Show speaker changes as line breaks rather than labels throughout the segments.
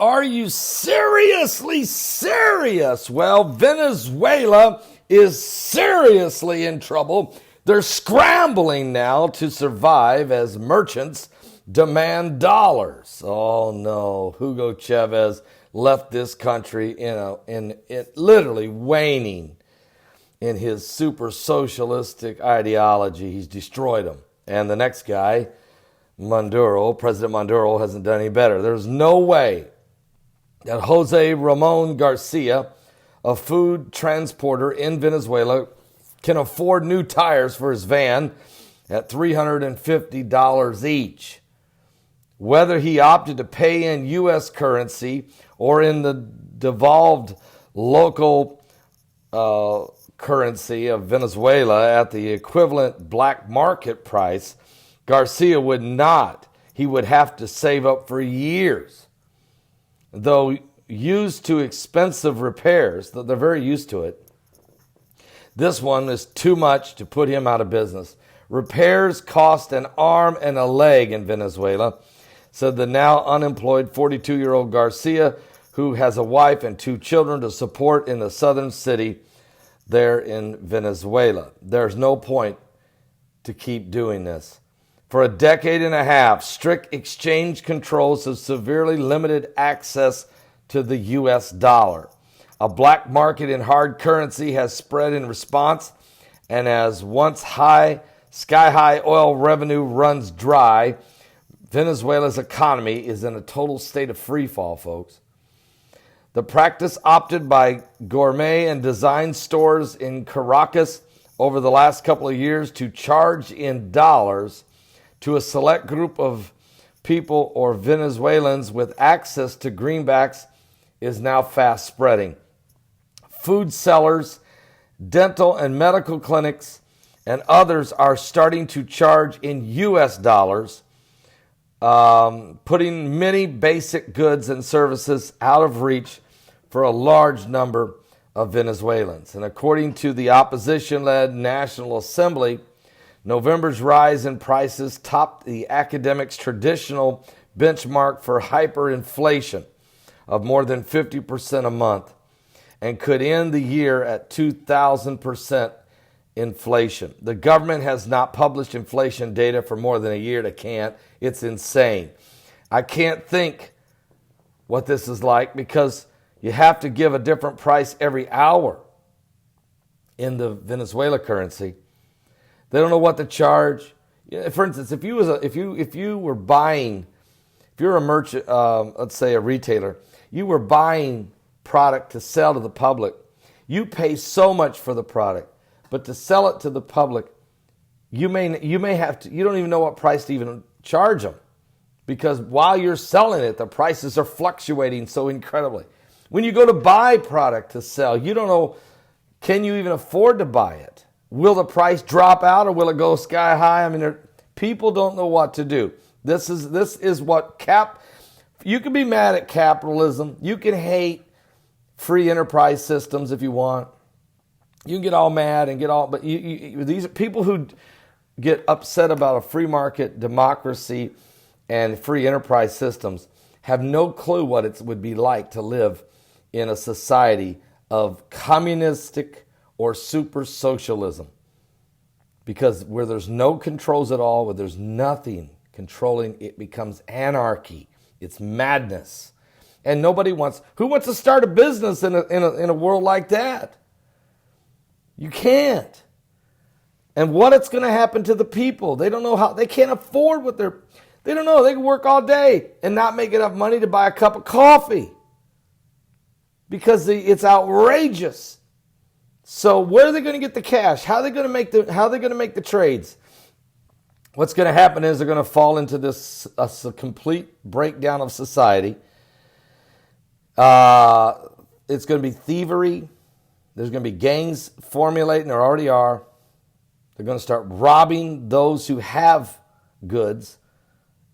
Are you seriously serious? Well, Venezuela is seriously in trouble. They're scrambling now to survive as merchants demand dollars. Oh no, Hugo Chavez left this country in literally waning in his super socialistic ideology. He's destroyed them. And the next guy, President Maduro, hasn't done any better. There's no way that Jose Ramon Garcia, a food transporter in Venezuela, can afford new tires for his van at $350 each. Whether he opted to pay in U.S. currency or in the devolved local currency of Venezuela at the equivalent black market price, Garcia would not. He would have to save up for years. Though used to expensive repairs, they're very used to it, this one is too much to put him out of business. Repairs cost an arm and a leg in Venezuela, said the now unemployed 42-year-old Garcia, who has a wife and 2 children to support in the southern city there in Venezuela. There's no point to keep doing this. For a decade and a half, strict exchange controls have severely limited access to the U.S. dollar. A black market in hard currency has spread in response, and as once sky-high oil revenue runs dry, Venezuela's economy is in a total state of freefall, folks. The practice opted by gourmet and design stores in Caracas over the last couple of years to charge in dollars to a select group of people or Venezuelans with access to greenbacks is now fast spreading. Food sellers, dental and medical clinics, and others are starting to charge in U.S. dollars, putting many basic goods and services out of reach for a large number of Venezuelans. And according to the opposition-led National Assembly, November's rise in prices topped the academics' traditional benchmark for hyperinflation of more than 50% a month and could end the year at 2,000% inflation. The government has not published inflation data for more than a year. They can't. It's insane. I can't think what this is like because you have to give a different price every hour in the Venezuela currency. They don't know what to charge. For instance, if you were buying, if you're a merchant, let's say a retailer, you were buying product to sell to the public, you pay so much for the product, but to sell it to the public, you may have to. You don't even know what price to even charge them, because while you're selling it, the prices are fluctuating so incredibly. When you go to buy product to sell, you don't know, can you even afford to buy it? Will the price drop out or will it go sky high? I mean, people don't know what to do. This is what you can be mad at capitalism. You can hate free enterprise systems if you want. You can get all mad and but these are people who get upset about a free market democracy and free enterprise systems have no clue what it would be like to live in a society of communistic or super socialism. Because where there's no controls at all, where there's nothing controlling, it becomes anarchy. It's madness. And who wants to start a business in a world like that? You can't. And what it's going to happen to the people? They don't know how, they can't afford they don't know. They can work all day and not make enough money to buy a cup of coffee because it's outrageous. So where are they going to get the cash? How are they going to make the trades? What's going to happen is they're going to fall into this a complete breakdown of society. It's going to be thievery. There's going to be gangs formulating. There already are. They're going to start robbing those who have goods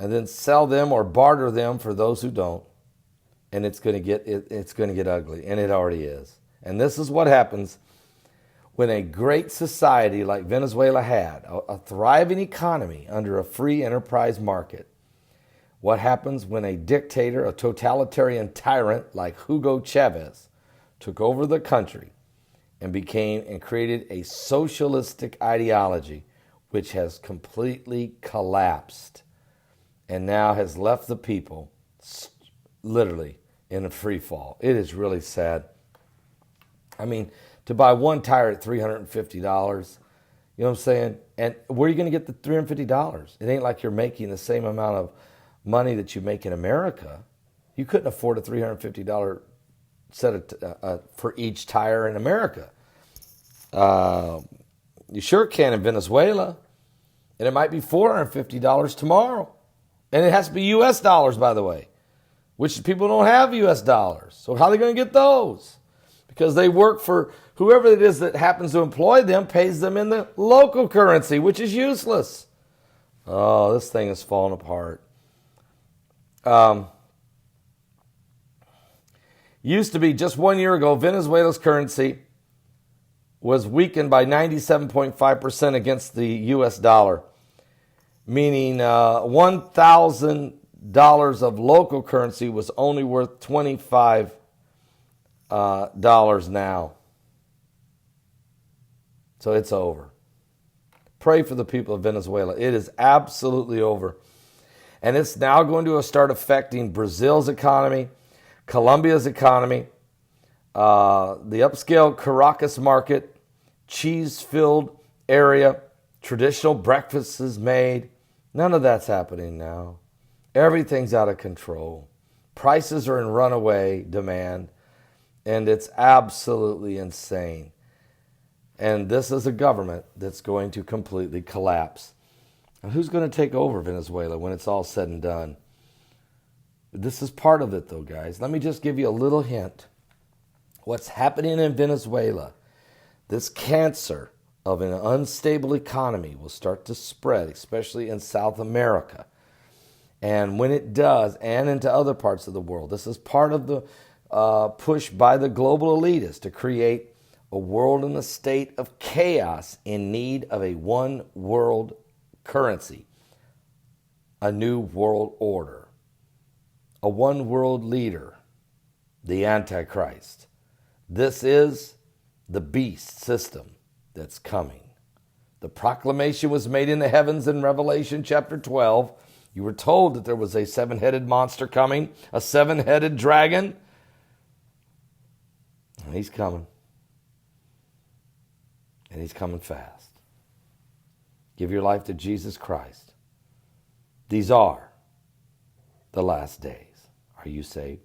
and then sell them or barter them for those who don't. And it's going to get ugly, and it already is. And this is what happens when a great society like Venezuela had, a thriving economy under a free enterprise market, What happens when a dictator, a totalitarian tyrant like Hugo Chavez took over the country and created a socialistic ideology which has completely collapsed and now has left the people literally in a free fall. It is really sad. I mean, to buy one tire at $350, you know what I'm saying? And where are you going to get the $350? It ain't like you're making the same amount of money that you make in America. You couldn't afford a $350 set for each tire in America. You sure can in Venezuela. And it might be $450 tomorrow. And it has to be U.S. dollars, by the way, which people don't have U.S. dollars. So how are they going to get those? Because they work for whoever it is that happens to employ them, pays them in the local currency, which is useless. Oh, this thing is falling apart. Used to be just 1 year ago, Venezuela's currency was weakened by 97.5% against the U.S. dollar, meaning $1,000 of local currency was only worth $25 now. So it's over. Pray for the people of Venezuela. It is absolutely over. And it's now going to start affecting Brazil's economy, Colombia's economy, the upscale Caracas market, cheese-filled area, traditional breakfasts is made. None of that's happening now. Everything's out of control. Prices are in runaway demand, and it's absolutely insane. And this is a government that's going to completely collapse. Now, who's going to take over Venezuela when it's all said and done? This is part of it, though, guys. Let me just give you a little hint. What's happening in Venezuela, this cancer of an unstable economy will start to spread, especially in South America. And when it does, and into other parts of the world, this is part of the push by the global elitists to create a world in a state of chaos in need of a one world currency, a new world order, a one world leader, the Antichrist. This is the beast system that's coming. The proclamation was made in the heavens in Revelation chapter 12. You were told that there was a seven-headed monster coming, a seven-headed dragon. And he's coming. And he's coming fast. Give your life to Jesus Christ. These are the last days. Are you saved?